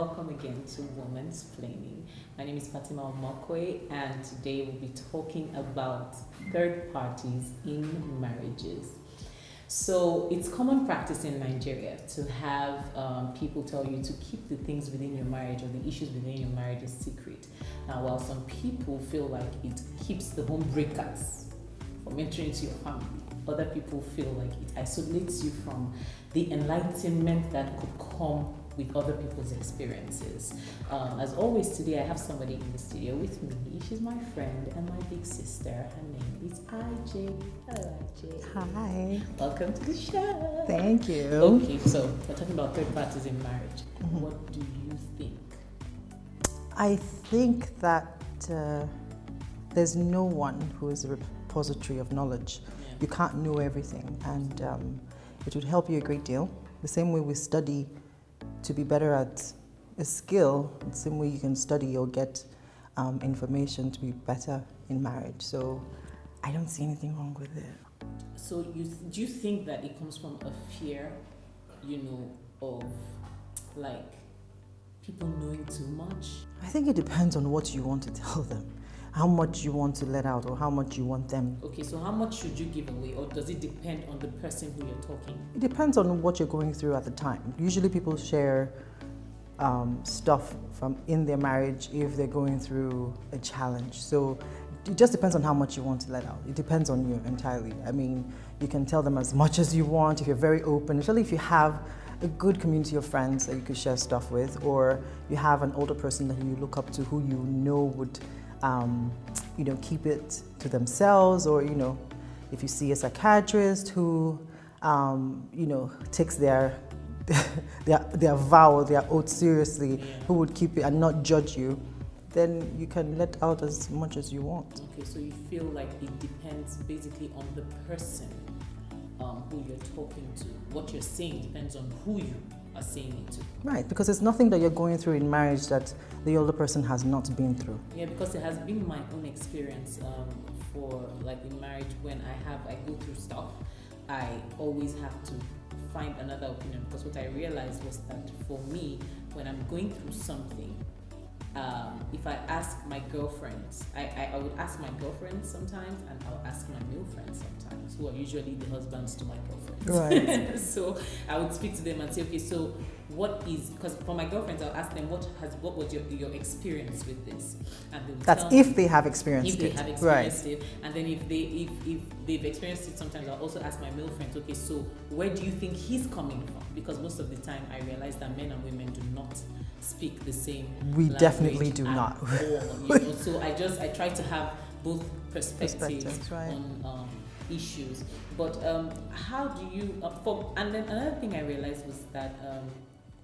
welcome again to Womansplaining. My name is Fatima Omokwe, and today we'll be talking about third parties in marriages. So it's common practice in Nigeria to have people tell you to keep the things within your marriage or the issues within your marriage a secret. Now, while some people feel like it keeps the home breakers from entering into your family, other people feel like it isolates you from the enlightenment that could come with other people's experiences. As always, today I have somebody in the studio with me. She's my friend and my big sister. Her name is IJ. Hello, IJ. Hi. Welcome to the show. Thank you. Okay, so we're talking about third parties in marriage. Mm-hmm. What do you think? I think that there's no one who is a repository of knowledge. Yeah. You can't know everything, and it would help you a great deal. The same way we study to be better at a skill, the same way you can study or get information to be better in marriage. So I don't see anything wrong with it. So do you think that it comes from a fear, of like people knowing too much? I think it depends on what you want to tell them, how much you want to let out or how much you want them. Okay, so how much should you give away, or does it depend on the person who you're talking? It depends on what you're going through at the time. Usually people share stuff from in their marriage if they're going through a challenge. So it just depends on how much you want to let out. It depends on you entirely. I mean, you can tell them as much as you want if you're very open, especially if you have a good community of friends that you could share stuff with, or you have an older person that you look up to who you know would keep it to themselves, or if you see a psychiatrist who takes their vow, their oath seriously, Yeah. who would keep it and not judge you, then you can let out as much as you want. Okay, so you feel like it depends basically on the person who you're talking to. What you're saying depends on who you are saying it to. Right, because it's nothing that you're going through in marriage that the older person has not been through. Yeah, because it has been my own experience for like in marriage. When I go through stuff, I always have to find another opinion, because what I realized was that for me, when I'm going through something, if I ask my girlfriends, I would ask my girlfriends sometimes, and I'll ask my male friends sometimes, who are usually the husbands to my girlfriends. Right. So I would speak to them and say, okay, so what is, because for my girlfriends, I'll ask them, what was your experience with this? And they will That's tell if me, they have experienced if they it. have experienced it. And then if they've experienced it, sometimes I'll also ask my male friends, okay, so where do you think he's coming from? Because most of the time I realize that men and women do not speak the same We language definitely do at not. all, so I try to have both perspectives right. on issues. But how do you and then another thing I realized was that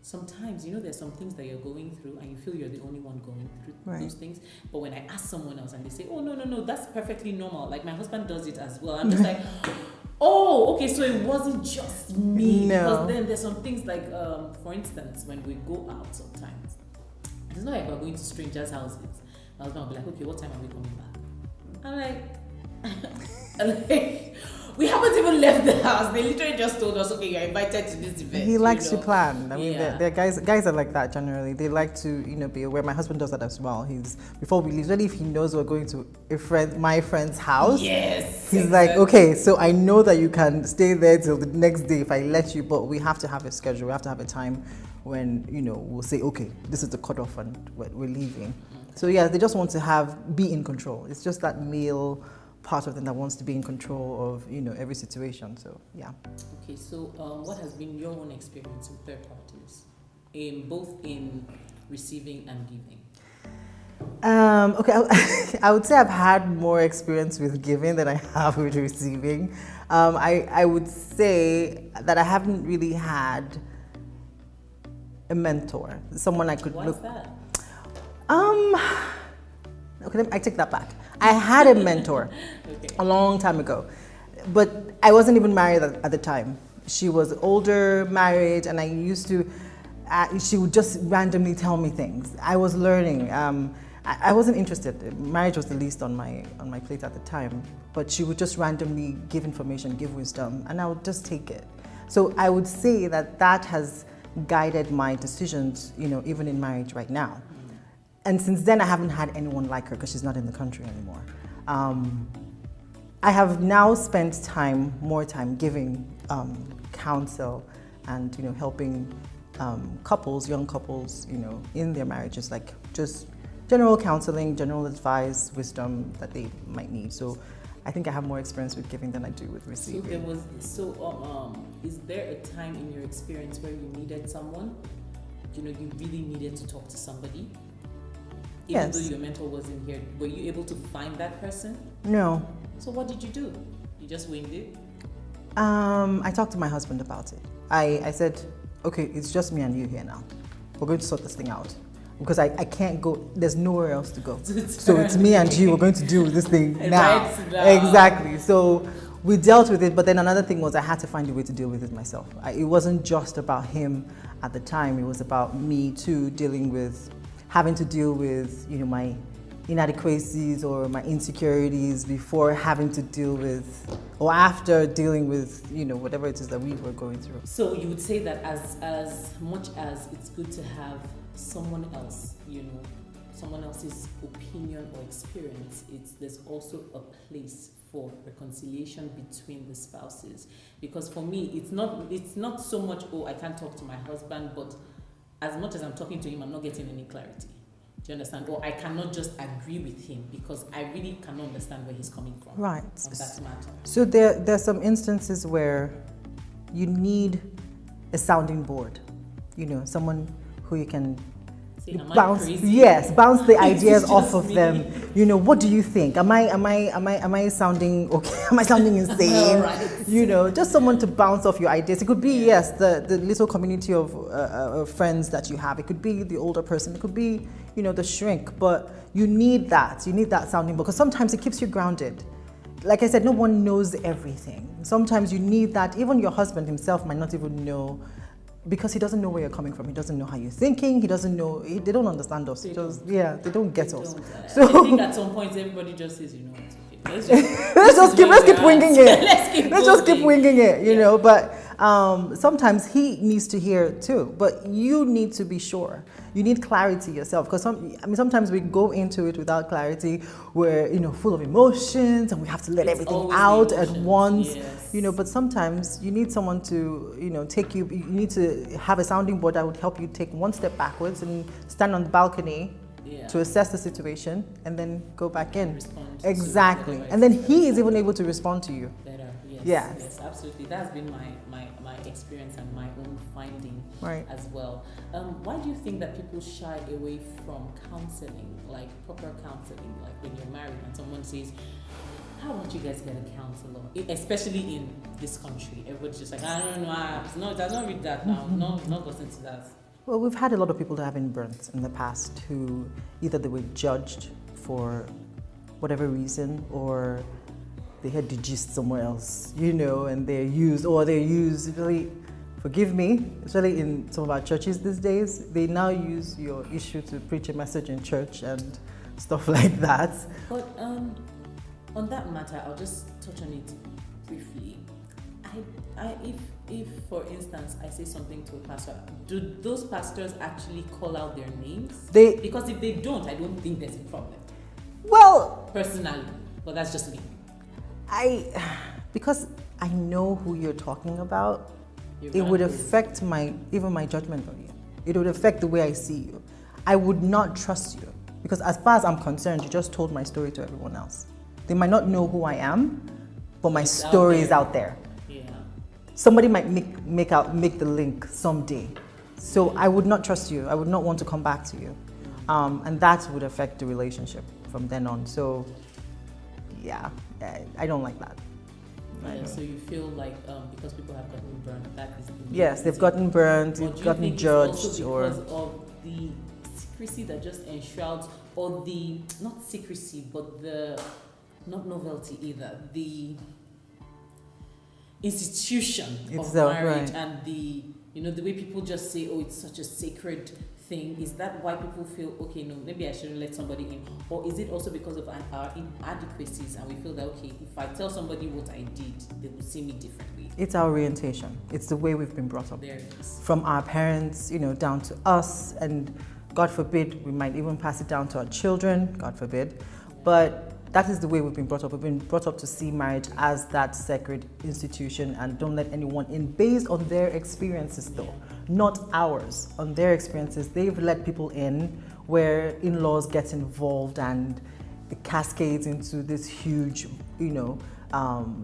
sometimes there's some things that you're going through and you feel you're the only one going through Right. those things, but when I ask someone else and they say, oh no, that's perfectly normal, like my husband does it as well, I'm just like, oh, okay, so it wasn't just me. No. Because then there's some things like, for instance, when we go out sometimes, it's not like we're going to strangers' houses. My husband will be like, okay, what time are we coming back? I'm like, we haven't even left the house. They literally just told us, okay, you're invited to this event. He likes to plan. I mean, Yeah. they're guys are like that generally. They like to, be aware. My husband does that as well. Before we leave, especially if he knows we're going to my friend's house. Yes. He's exactly. like, okay, so I know that you can stay there till the next day if I let you, but we have to have a schedule. We have to have a time when, we'll say, okay, this is the cutoff and we're leaving. Okay. So yeah, they just want to be in control. It's just that male part of them that wants to be in control of, every situation. So yeah. Okay, so what has been your own experience with third parties, both in receiving and giving? Okay, I would say I've had more experience with giving than I have with receiving. I would say that I haven't really had a mentor, someone I could Why look. is that? Okay, I take that back. I had a mentor Okay. a long time ago, but I wasn't even married at the time. She was older, married, and I used to. She would just randomly tell me things. I was learning. I wasn't interested. Marriage was the least on my plate at the time. But she would just randomly give information, give wisdom, and I would just take it. So I would say that has guided my decisions, even in marriage right now. And since then, I haven't had anyone like her because she's not in the country anymore. I have now spent more time giving counsel and helping couples, young couples, in their marriages, like just general counseling, general advice, wisdom that they might need. So I think I have more experience with giving than I do with receiving. Is there a time in your experience where you needed someone? You really needed to talk to somebody? Even though your mentor wasn't here, were you able to find that person? No. So what did you do? You just winged it? I talked to my husband about it. I said, okay, it's just me and you here now. We're going to sort this thing out. Because I can't go, there's nowhere else to go. So it's me and you, we're going to deal with this thing now. Exactly. So we dealt with it, but then another thing was I had to find a way to deal with it myself. It wasn't just about him at the time, it was about me too, having to deal with, my inadequacies or my insecurities before having to deal with, or after dealing with, whatever it is that we were going through. So you would say that as much as it's good to have someone else, someone else's opinion or experience, there's also a place for reconciliation between the spouses. Because for me, it's not so much, I can't talk to my husband, but as much as I'm talking to him, I'm not getting any clarity. Do you understand? Or I cannot just agree with him because I really cannot understand where he's coming from. Right. On that matter. So there's some instances where you need a sounding board. Someone who you can bounce the ideas off of them. What do you think? Am I sounding okay? Am I sounding insane? Right. Just someone to bounce off your ideas. It could be the little community of friends that you have. It could be the older person. It could be the shrink. But you need that. You need that sounding board because sometimes it keeps you grounded. Like I said, no one knows everything. Sometimes you need that. Even your husband himself might not even know. Because he doesn't know where you're coming from. He doesn't know how you're thinking. He doesn't know. They don't understand us. They don't get us. So I think at some point everybody just says, it's okay. Let's keep winging it. Let's just keep winging it. But sometimes he needs to hear too. But you need to be sure. You need clarity yourself because sometimes we go into it without clarity. We're full of emotions and we have to let everything out at once. Yes. But sometimes you need someone to take you. You need to have a sounding board that would help you take one step backwards and stand on the balcony to assess the situation and then go back in. Exactly, and then he is even able to respond to you. Better. Yes. Yes, absolutely. That's been my experience and my own finding as well. Why do you think that people shy away from counseling, like proper counseling, like when you're married and someone says, how about you guys get a counselor? Especially in this country, everybody's just like, I don't know, it does not read that now, not gotten to that. Well, we've had a lot of people that have been burnt in the past who either they were judged for whatever reason or they had the gist somewhere else, and they're used, really, forgive me, especially in some of our churches these days, they now use your issue to preach a message in church and stuff like that. But on that matter, I'll just touch on it briefly. If for instance I say something to a pastor, do those pastors actually call out their names? Because if they don't, I don't think there's a problem. Well, personally, but that's just me. Because I know who you're talking about, it would affect my judgment on you. It would affect the way I see you. I would not trust you because as far as I'm concerned, you just told my story to everyone else. They might not know who I am, but my story is out there. Yeah. Somebody might make the link someday. So I would not trust you. I would not want to come back to you. And that would affect the relationship from then on. So yeah, I don't like that. Yeah, so you feel like because people have gotten burned, that is the yes, they've gotten burned, they've gotten judged, or because of the secrecy that just enshrouds, or the not secrecy, but the not novelty either, the institution of marriage and the You know, the way people just say, oh, it's such a sacred thing. Is that why people feel, okay, no, maybe I shouldn't let somebody in? Or is it also because of our inadequacies and we feel that, okay, if I tell somebody what I did, they will see me differently? It's our orientation. It's the way we've been brought up. There it is. From our parents, you know, down to us, and God forbid, we might even pass it down to our children, God forbid. But that is the way we've been brought up. We've been brought up to see marriage as that sacred institution and don't let anyone in based on their experiences though, not ours. On their experiences, they've let people in where in-laws get involved and it cascades into this huge, you know,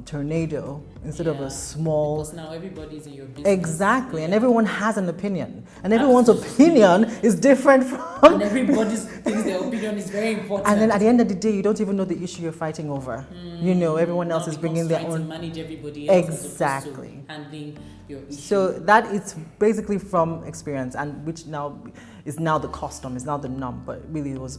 tornado instead of a small. Because now everybody's in your business. Exactly, and everyone has an opinion, and everyone's opinion is different from. And everybody thinks their opinion is very important. And then at the end of the day, you don't even know the issue you're fighting over. You know, everyone else is bringing their own. To manage everybody else. Exactly. Handling your issue. So that is basically from experience, and which now is now the custom, is now the norm, but really it was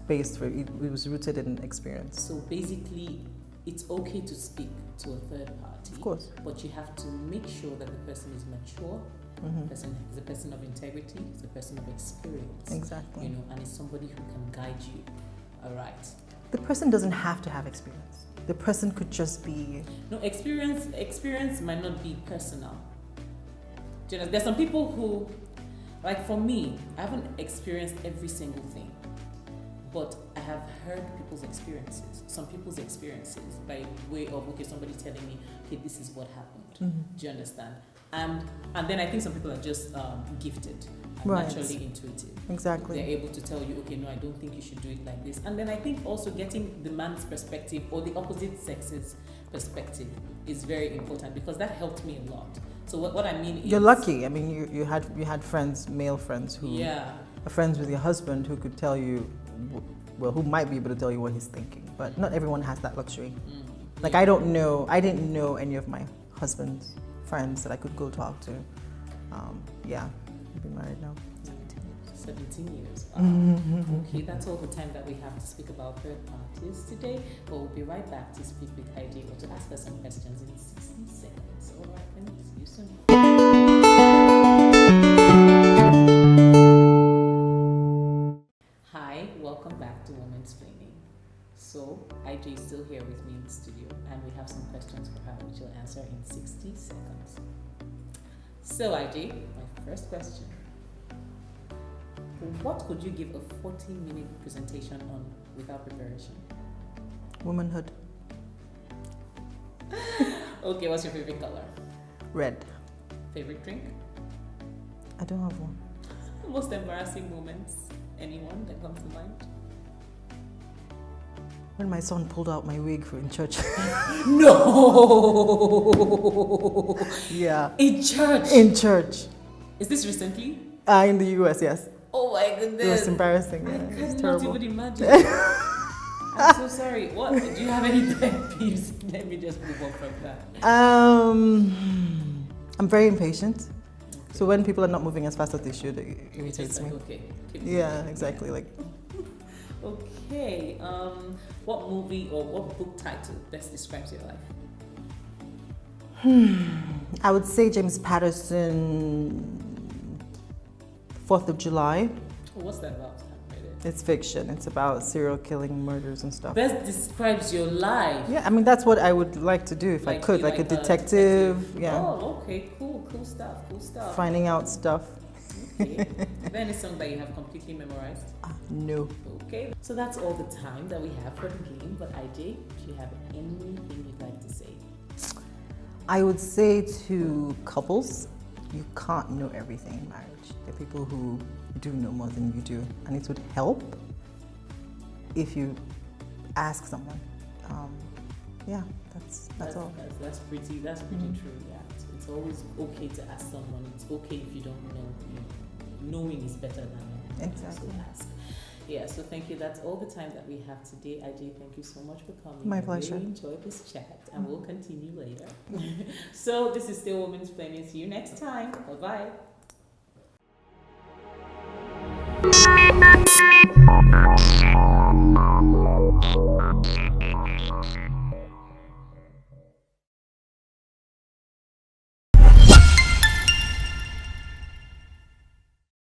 based for it was rooted in experience. So basically, it's okay to speak to a third party. Of course. But you have to make sure that the person is mature, the person is a person of integrity, is a person of experience. Exactly. You know, and is somebody who can guide you. All right. The person doesn't have to have experience. The person could just be. No, experience might not be personal. Do you know, there's some people who, like for me, I haven't experienced every single thing. But I have heard people's experiences, some people's experiences by way of, okay, somebody telling me, okay, this is what happened. Do you understand? And then I think some people are just gifted and naturally intuitive. Exactly. They're able to tell you, okay, no, I don't think you should do it like this. And then I think also getting the man's perspective or the opposite sex's perspective is very important because that helped me a lot. So what I mean is... You're lucky. I mean, you had friends, male friends who... are friends with your husband who could tell you, well, who might be able to tell you what he's thinking, but not everyone has that luxury. Like I didn't know any of my husband's friends that I could go talk to. We've been married now 17 years. Okay, that's all the time that we have to speak about third parties today, but we'll be right back to speak with Ijeoma or to ask her some questions in 60 seconds. All right, then, see you soon. Welcome back to Womansplaining. So, IJ is still here with me in the studio, and we have some questions for her, which she'll answer in 60 seconds. So, IJ, my first question. What could you give a 40-minute presentation on without preparation? Womanhood. Okay, what's your favorite color? Red. Favorite drink? I don't have one. Most embarrassing moments? Anyone that comes to mind? When my son pulled out my wig in church. No! Yeah. In church? In church. Is this recently? In the US, yes. Oh my goodness. It was embarrassing. I It was cannot terrible. even imagine. I'm so sorry. What? Do you have any pet peeves? Let me just move on from that. I'm very impatient. So when people are not moving as fast as they should, it irritates me. Okay. Yeah, exactly. Like. Okay. What movie or what book title best describes your life? I would say James Patterson, 4th of July. Oh, what's that about? It's fiction. It's about serial killing, murders and stuff. Best describes your life. Yeah, I mean that's what I would like to do if I could, like a detective. Yeah. Oh, okay, cool stuff. Finding out stuff. Okay. Is there any song that you have completely memorized? No. Okay, so that's all the time that we have for the game. But IJ, do you have anything you'd like to say? I would say to couples, you can't know everything in marriage. There are people who do know more than you do, and it would help if you ask someone. That's all. That's pretty true. Yeah, it's always okay to ask someone. It's okay if you don't know. Knowing is better than knowing. Exactly. So ask. Yeah, so thank you. That's all the time that we have today. IJ, thank you so much for coming. My pleasure. I really enjoyed this chat, and we'll continue later. So this is still Womansplaining. See you next time. Bye-bye.